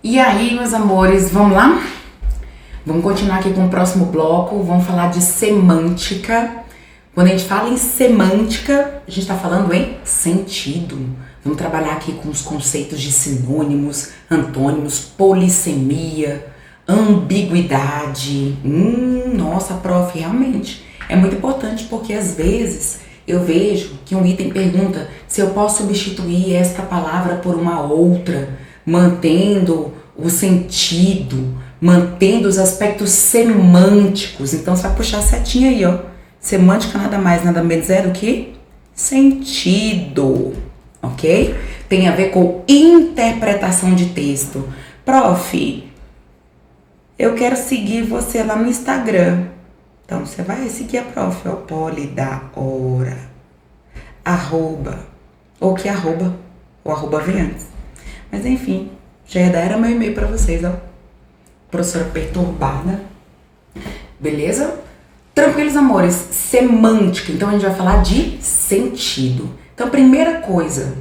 E aí, meus amores, vamos lá? Vamos continuar aqui com o próximo bloco. Vamos falar de semântica. Quando a gente fala em semântica, a gente está falando em sentido. Vamos trabalhar aqui com os conceitos de sinônimos, antônimos, polissemia, ambiguidade. Nossa, prof, realmente é muito importante porque às vezes eu vejo que um item pergunta se eu posso substituir esta palavra por uma outra, mantendo o sentido, mantendo os aspectos semânticos. Então você vai puxar a setinha aí, ó. Semântica nada mais, nada menos é do que sentido, ok? Tem a ver com interpretação de texto. Prof, eu quero seguir você lá no Instagram. Então você vai seguir a prof, ó, Poli da hora, arroba, ou que arroba, o arroba vem antes. Mas enfim, já ia dar era meu e-mail pra vocês, ó. Professora perturbada. Beleza? Tranquilos, amores. Semântica. Então a gente vai falar de sentido. Então, primeira coisa,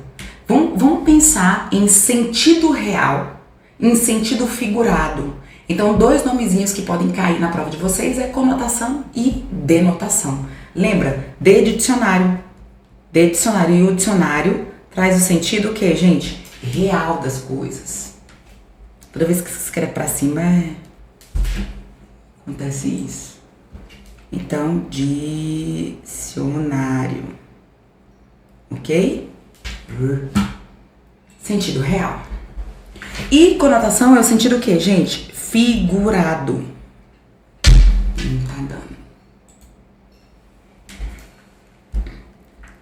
vamos pensar em sentido real, em sentido figurado. Então, dois nomezinhos que podem cair na prova de vocês é conotação e denotação. Lembra? D de dicionário. D de dicionário. E o dicionário traz o sentido o quê, gente? Real das coisas. Toda vez que se escreve pra cima, acontece isso. Então, dicionário. Ok? Sentido real. E conotação é o sentido o quê, gente? Figurado. Não tá dando.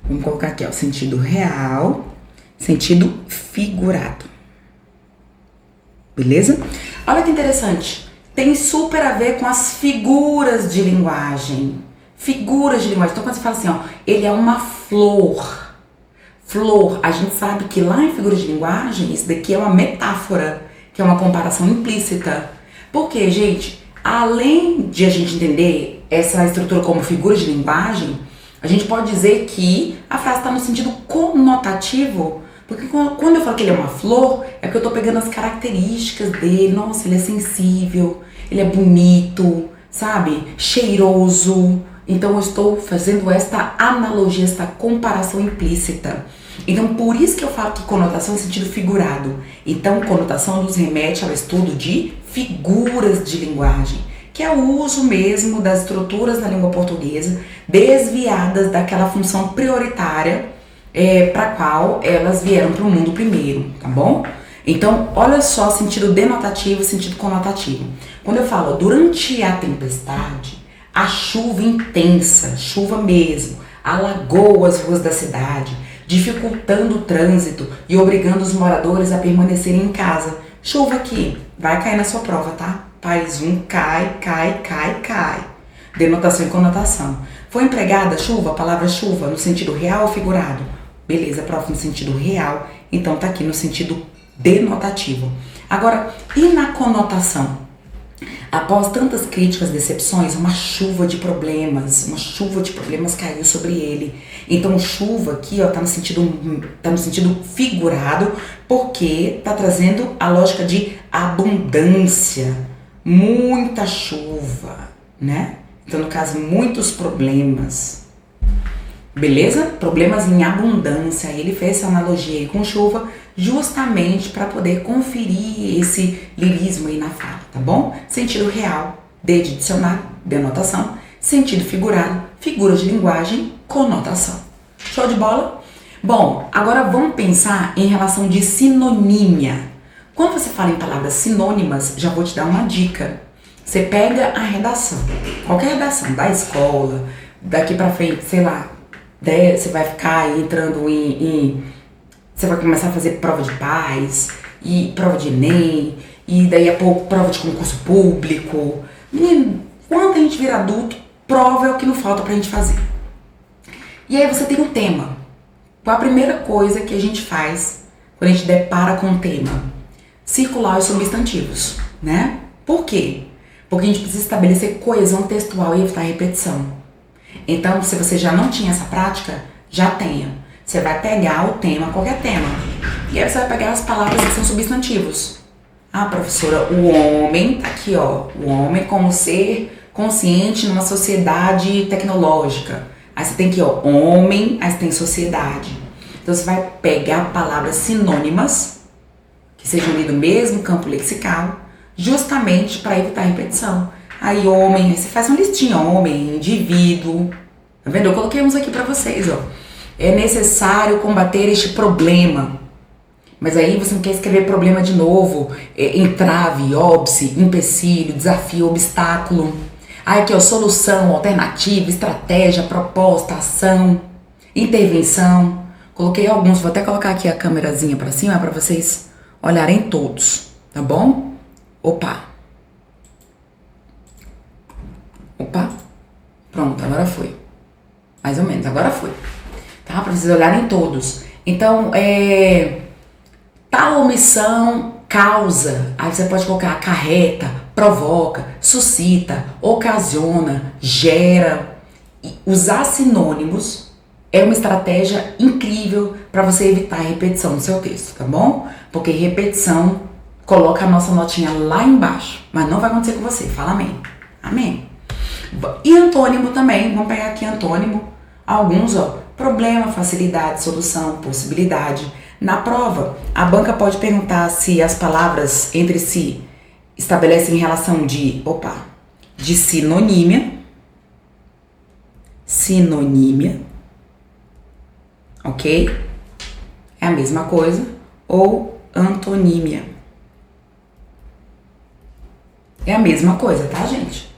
Vamos colocar aqui, ó. Sentido real, sentido figurado. Beleza? Olha que interessante. Tem super a ver com as figuras de linguagem. Figuras de linguagem. Então, quando você fala assim, ó, ele é uma flor. Flor. A gente sabe que lá em figuras de linguagem, isso daqui é uma metáfora, que é uma comparação implícita. Por quê, gente? Além de a gente entender essa estrutura como figura de linguagem, a gente pode dizer que a frase está no sentido conotativo. Porque quando eu falo que ele é uma flor, é porque eu tô pegando as características dele. Nossa, ele é sensível, ele é bonito, sabe? Cheiroso. Então eu estou fazendo esta analogia, esta comparação implícita. Então por isso que eu falo que conotação é sentido figurado. Então conotação nos remete ao estudo de figuras de linguagem, que é o uso mesmo das estruturas da língua portuguesa desviadas daquela função prioritária para qual elas vieram para o mundo primeiro, tá bom? Então, olha só, sentido denotativo e sentido conotativo. Quando eu falo durante a tempestade, a chuva intensa, chuva mesmo, alagou as ruas da cidade, dificultando o trânsito e obrigando os moradores a permanecerem em casa. Chuva aqui, vai cair na sua prova, tá? País 1, cai. Denotação e conotação. Foi empregada chuva, a palavra chuva, no sentido real ou figurado? Beleza, prof, no sentido real, então tá aqui no sentido denotativo. Agora, e na conotação? Após tantas críticas, decepções, uma chuva de problemas caiu sobre ele. Então, chuva aqui, ó, tá no sentido figurado, porque tá trazendo a lógica de abundância, muita chuva, né? Então, no caso, muitos problemas. Beleza? Problemas em abundância. Ele fez essa analogia aí com chuva justamente para poder conferir esse lirismo aí na fala, tá bom? Sentido real, D de dicionário, denotação. Sentido figurado, figuras de linguagem, conotação. Show de bola? Bom, agora vamos pensar em relação de sinonímia. Quando você fala em palavras sinônimas, já vou te dar uma dica. Você pega a redação, qualquer redação da escola, daqui pra frente, sei lá, você vai ficar entrando você vai começar a fazer prova de paz, e prova de Enem, e daí a pouco prova de concurso público. Menino, quando a gente vira adulto, prova é o que não falta pra gente fazer. E aí você tem um tema. Qual a primeira coisa que a gente faz quando a gente depara com um tema? Circular os substantivos, né? Por quê? Porque a gente precisa estabelecer coesão textual e evitar repetição. Então, se você já não tinha essa prática, já tenha. Você vai pegar o tema, qualquer tema, e aí você vai pegar as palavras que são substantivos. Ah, professora, o homem, tá aqui ó, o homem como ser consciente numa sociedade tecnológica. Aí você tem aqui ó, homem, aí você tem sociedade. Então você vai pegar palavras sinônimas, que sejam ali do mesmo campo lexical, justamente para evitar repetição. Aí homem, aí você faz uma listinha, homem, indivíduo. Tá vendo? Eu coloquei uns aqui para vocês, ó. É necessário combater este problema. Mas aí você não quer escrever problema de novo, entrave, óbice, empecilho, desafio, obstáculo. Aí aqui ó, solução, alternativa, estratégia, proposta, ação, intervenção. Coloquei alguns, vou até colocar aqui a câmerazinha pra cima pra vocês olharem todos, tá bom? Opa, pronto, agora foi. Mais ou menos, agora foi. Tá? Pra vocês olharem todos. Então, tal omissão causa, aí você pode colocar acarreta, provoca, suscita, ocasiona, gera. E usar sinônimos é uma estratégia incrível para você evitar a repetição no seu texto, tá bom? Porque repetição coloca a nossa notinha lá embaixo, mas não vai acontecer com você, fala amém. Amém. E antônimo também, vamos pegar aqui antônimo, alguns ó, problema, facilidade, solução, possibilidade. Na prova, a banca pode perguntar se as palavras entre si estabelecem relação de sinonímia, ok? É a mesma coisa, ou antonímia. É a mesma coisa, tá, gente?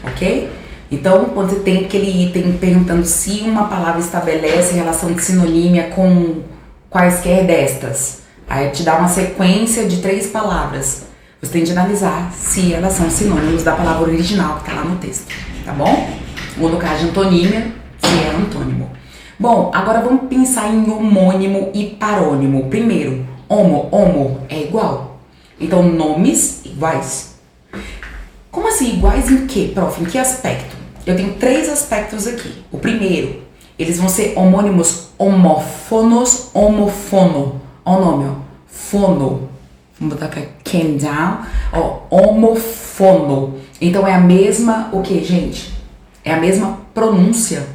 Ok? Então, quando você tem aquele item perguntando se uma palavra estabelece relação de sinonímia com quaisquer destas, aí te dá uma sequência de 3 palavras. Você tem de analisar se elas são sinônimos da palavra original que tá lá no texto, tá bom? Ou no caso de antonímia, se é antônimo. Bom, agora vamos pensar em homônimo e parônimo. Primeiro, homo é igual. Então, nomes iguais. Como assim, iguais em quê, prof? Em que aspecto? Eu tenho 3 aspectos aqui. O primeiro, eles vão ser homônimos homófonos, homofono. Olha o nome, ó. Fono. Vamos botar aqui, came down. Ó, homofono. Então é a mesma, o que, gente? É a mesma pronúncia.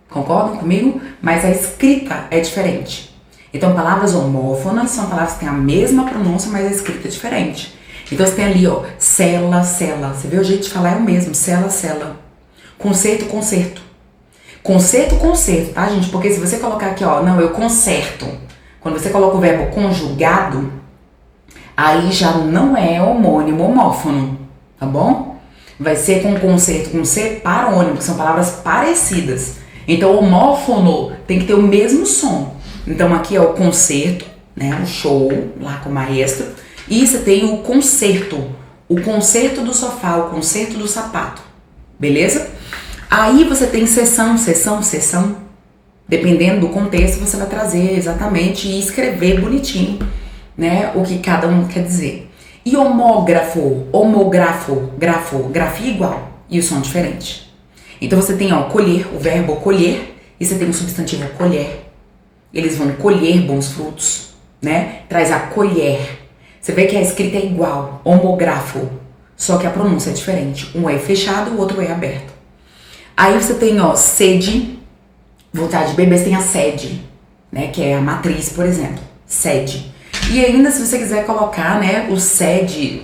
Concordam comigo? Mas a escrita é diferente. Então palavras homófonas são palavras que têm a mesma pronúncia, mas a escrita é diferente. Então você tem ali, ó, cela, cela. Você vê o jeito de falar é o mesmo, cela, cela. Concerto, concerto. Concerto, concerto, tá, gente? Porque se você colocar aqui, ó, não, eu conserto. Quando você coloca o verbo conjugado, aí já não é homônimo, homófono, tá bom? Vai ser com concerto, com C, parônimo, que são palavras parecidas. Então, homófono tem que ter o mesmo som. Então, aqui é o concerto, né, o show, lá com o maestro. E você tem o concerto do sofá, o concerto do sapato, beleza? Aí você tem sessão. Dependendo do contexto, você vai trazer exatamente e escrever bonitinho, né, o que cada um quer dizer. E homógrafo, grafia igual e o som diferente. Então você tem, ó, colher, o verbo colher, e você tem o substantivo colher. Eles vão colher bons frutos, né? Traz a colher. Você vê que a escrita é igual, homógrafo, só que a pronúncia é diferente. Um é fechado, o outro é aberto. Aí você tem, ó, sede, vontade de beber, você tem a sede, né? Que é a matriz, por exemplo, sede. E ainda, se você quiser colocar, né, o sede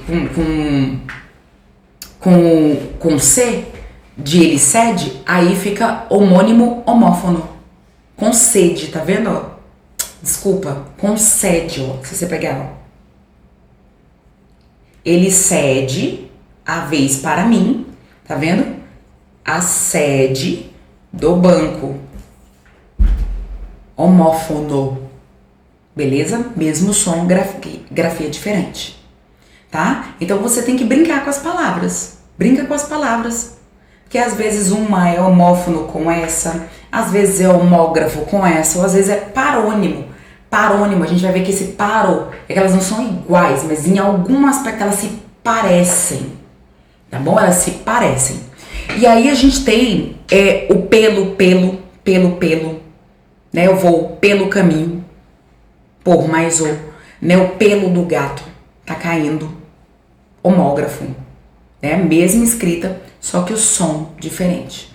com C, de ele cede, aí fica homônimo homófono. Com sede, tá vendo, ó? Desculpa, com sede, ó. Se você pegar, ó. Ele cede a vez para mim, tá vendo? A sede do banco. Homófono. Beleza? Mesmo som, grafia diferente. Tá? Então você tem que brincar com as palavras. Brinca com as palavras. Porque às vezes uma é homófono com essa, às vezes é homógrafo com essa, ou às vezes é parônimo. Parônimo, a gente vai ver que esse paro é que elas não são iguais, mas em algum aspecto elas se parecem. Tá bom? Elas se parecem. E aí a gente tem o pelo, né? Eu vou pelo caminho, por mais o, né? O pelo do gato tá caindo, homógrafo, né? Mesma escrita, só que o som diferente.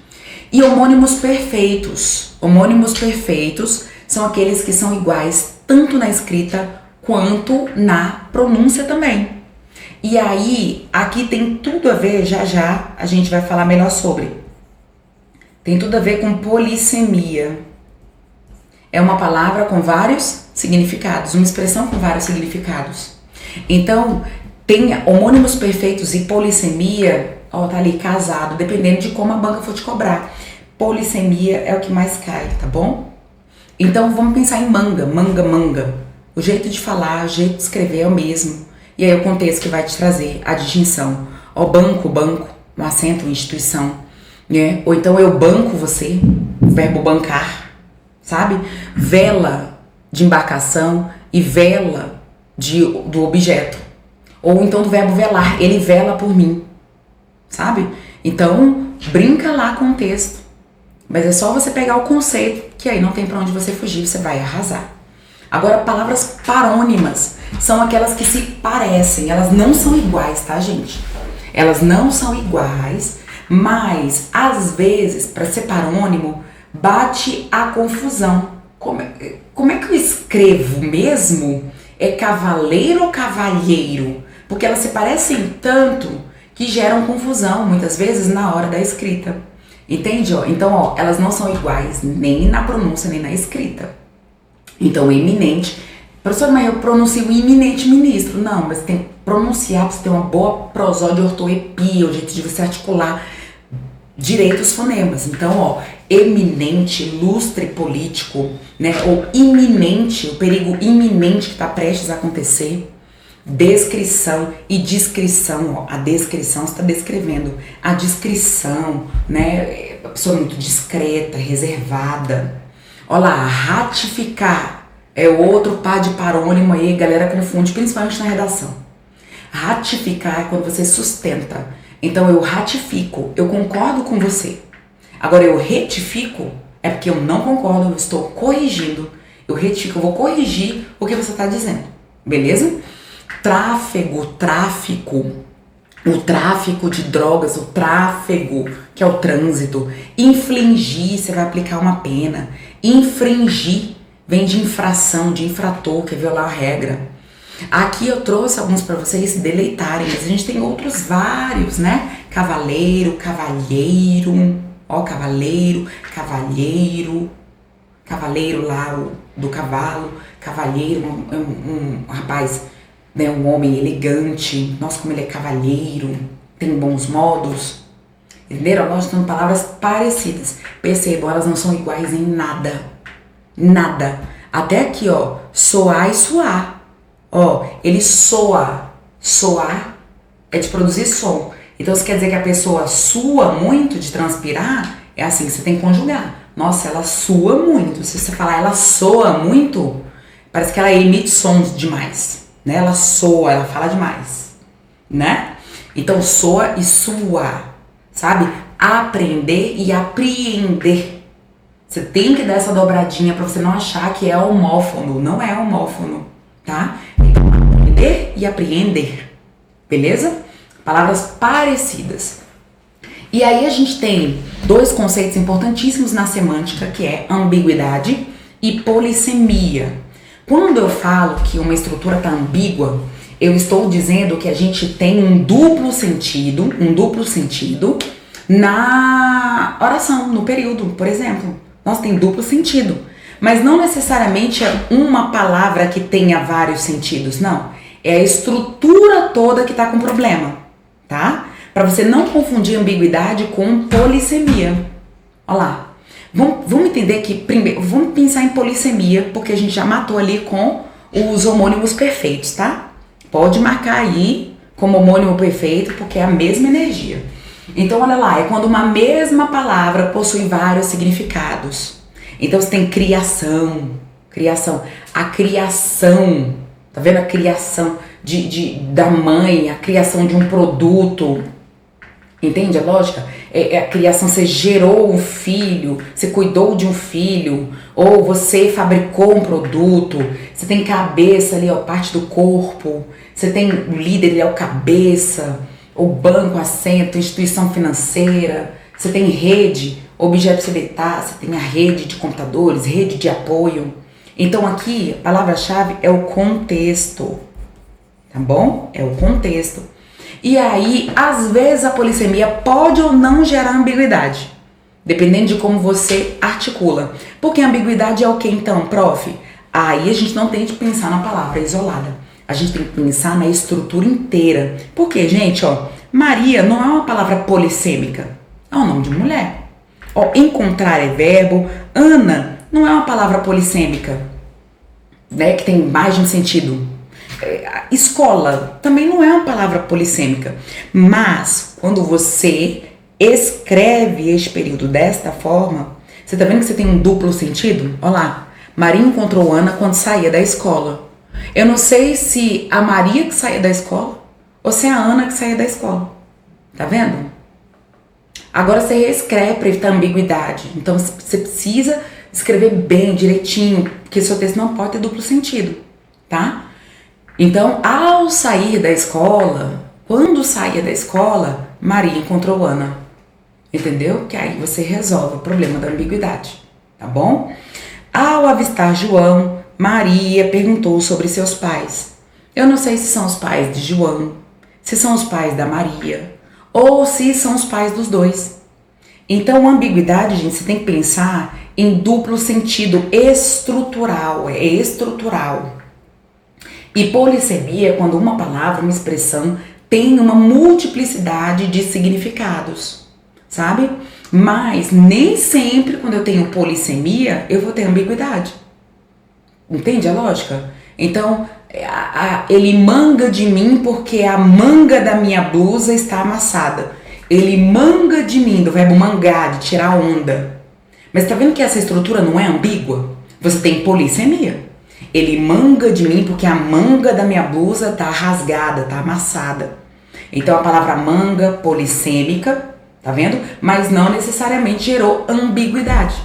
E homônimos perfeitos. Homônimos perfeitos são aqueles que são iguais tanto na escrita quanto na pronúncia também. E aí, aqui tem tudo a ver, já a gente vai falar melhor sobre. Tem tudo a ver com polissemia. É uma palavra com vários significados, uma expressão com vários significados. Então, tem homônimos perfeitos e polissemia, ó, tá ali casado, dependendo de como a banca for te cobrar. Polissemia é o que mais cai, tá bom? Então, vamos pensar em manga. O jeito de falar, o jeito de escrever é o mesmo. E aí o contexto que vai te trazer a distinção. Ó, banco, um acento, instituição, né? Ou então eu banco você, o verbo bancar, sabe? Vela de embarcação e vela do objeto. Ou então do verbo velar, ele vela por mim, sabe? Então, brinca lá com o texto. Mas é só você pegar o conceito, que aí não tem pra onde você fugir, você vai arrasar. Agora, palavras parônimas são aquelas que se parecem, elas não são iguais, tá, gente? Elas não são iguais, mas, às vezes, para ser parônimo, bate a confusão. Como é que eu escrevo mesmo? É cavaleiro ou cavalheiro? Porque elas se parecem tanto que geram confusão, muitas vezes, na hora da escrita. Entende? Então, elas não são iguais, nem na pronúncia, nem na escrita. Então, eminente. Professor, mas eu pronuncio iminente ministro. Não, mas tem que pronunciar para você ter uma boa prosódia, ortoepia, o jeito de você articular direito os fonemas. Então, eminente, ilustre político, né? Ou iminente, o perigo iminente que está prestes a acontecer. Descrição e descrição, a descrição você está descrevendo. A descrição, né? A pessoa muito discreta, reservada. Olha lá, ratificar é outro par de parônimo aí, galera confunde, principalmente na redação. Ratificar é quando você sustenta. Então eu ratifico, eu concordo com você. Agora eu retifico é porque eu não concordo, eu estou corrigindo. Eu retifico, eu vou corrigir o que você está dizendo, beleza? Tráfego, tráfico. O tráfico de drogas, o tráfego, que é o trânsito. Infligir, você vai aplicar uma pena. Infringir vem de infração, de infrator, que é violar a regra. Aqui eu trouxe alguns para vocês se deleitarem, mas a gente tem outros vários, né? Cavaleiro, cavalheiro, cavaleiro, cavalheiro, cavaleiro lá do cavalo, cavalheiro, um rapaz, né, um homem elegante, nossa, como ele é cavalheiro, tem bons modos, entenderam? Nós temos palavras parecidas, percebam, elas não são iguais em nada, nada, até aqui, soar e suar, ele soa, soar é de produzir som, então isso quer dizer que a pessoa sua muito de transpirar, é assim, você tem que conjugar, nossa, ela sua muito, se você falar ela soa muito, parece que ela emite sons demais, né? Ela soa, ela fala demais, né? Então soa e sua, sabe? Aprender e apreender. Você tem que dar essa dobradinha pra você não achar que é homófono, não é homófono, tá? Então aprender e apreender, beleza? Palavras parecidas. E aí a gente tem dois conceitos importantíssimos na semântica, que é ambiguidade e polissemia. Quando eu falo que uma estrutura está ambígua, eu estou dizendo que a gente tem um duplo sentido na oração, no período, por exemplo. Nós tem duplo sentido, mas não necessariamente é uma palavra que tenha vários sentidos, não. É a estrutura toda que está com problema, tá? Para você não confundir ambiguidade com polissemia. Olha lá. Vamos entender que, primeiro, vamos pensar em polissemia, porque a gente já matou ali com os homônimos perfeitos, tá? Pode marcar aí como homônimo perfeito, porque é a mesma energia. Então, olha lá, é quando uma mesma palavra possui vários significados. Então, você tem criação, a criação, tá vendo? A criação da mãe, a criação de um produto, entende a lógica? a criação, você gerou um filho, você cuidou de um filho, ou você fabricou um produto, você tem cabeça ali, ó, parte do corpo, você tem o líder, ele é o cabeça, o banco, assento, instituição financeira, você tem rede, objeto pra você deitar, você tem a rede de computadores, rede de apoio. Então aqui, a palavra-chave é o contexto, tá bom? É o contexto. E aí, às vezes a polissemia pode ou não gerar ambiguidade, dependendo de como você articula. Porque a ambiguidade é o que então, prof? Aí a gente não tem que pensar na palavra isolada. A gente tem que pensar na estrutura inteira. Porque, gente, ó, Maria não é uma palavra polissêmica, é um nome de mulher. Ó, encontrar é verbo. Ana não é uma palavra polissêmica, né, que tem mais de um sentido. Escola também não é uma palavra polissêmica, mas quando você escreve este período desta forma, você tá vendo que você tem um duplo sentido? Olha lá, Maria encontrou Ana quando saía da escola. Eu não sei se a Maria que saía da escola ou se é a Ana que saía da escola. Tá vendo? Agora você reescreve para evitar ambiguidade. Então você precisa escrever bem, direitinho, porque seu texto não pode ter duplo sentido, tá? Então, ao sair da escola, quando saía da escola, Maria encontrou Ana. Entendeu? Que aí você resolve o problema da ambiguidade, tá bom? Ao avistar João, Maria perguntou sobre seus pais. Eu não sei se são os pais de João, se são os pais da Maria, ou se são os pais dos dois. Então, ambiguidade, gente, você tem que pensar em duplo sentido estrutural, é estrutural. E polissemia é quando uma palavra, uma expressão tem uma multiplicidade de significados, sabe? Mas nem sempre quando eu tenho polissemia eu vou ter ambiguidade. Entende a lógica? Então, ele manga de mim porque a manga da minha blusa está amassada. Ele manga de mim, do verbo mangar, de tirar onda. Mas tá vendo que essa estrutura não é ambígua? Você tem polissemia. Ele manga de mim porque a manga da minha blusa tá rasgada, tá amassada. Então a palavra manga, polissêmica, tá vendo? Mas não necessariamente gerou ambiguidade.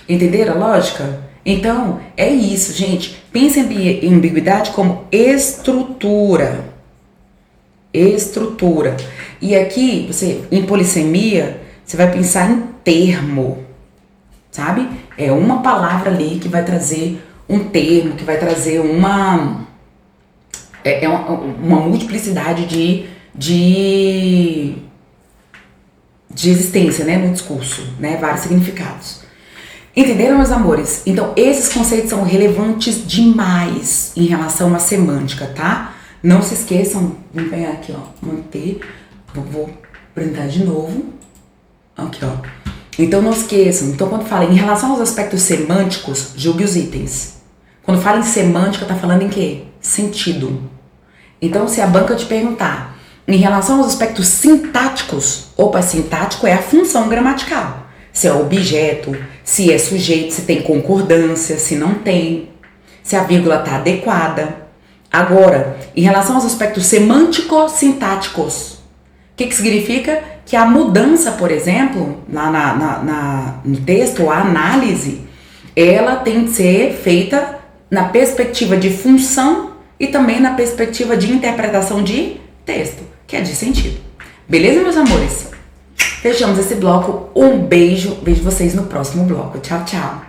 Entenderam a lógica? Então é isso, gente. Pense em ambiguidade como estrutura. Estrutura. E aqui, em polissemia, você vai pensar em termo, sabe? É uma palavra ali que vai trazer um termo, que vai trazer uma multiplicidade de existência, né, no discurso, né, vários significados. Entenderam, meus amores? Então, esses conceitos são relevantes demais em relação à semântica, tá? Não se esqueçam, vou pegar aqui, ó, manter, vou printar de novo, aqui, ó. Então, não esqueçam, então quando fala em relação aos aspectos semânticos, julgue os itens. Quando fala em semântica, tá falando em quê? Sentido. Então, se a banca te perguntar, em relação aos aspectos sintáticos, opa, sintático é a função gramatical. Se é objeto, se é sujeito, se tem concordância, se não tem, se a vírgula tá adequada. Agora, em relação aos aspectos semântico-sintáticos, o que significa? Que a mudança, por exemplo, lá no texto, a análise, ela tem que ser feita na perspectiva de função e também na perspectiva de interpretação de texto, que é de sentido. Beleza, meus amores? Fechamos esse bloco. Um beijo. Vejo vocês no próximo bloco. Tchau, tchau.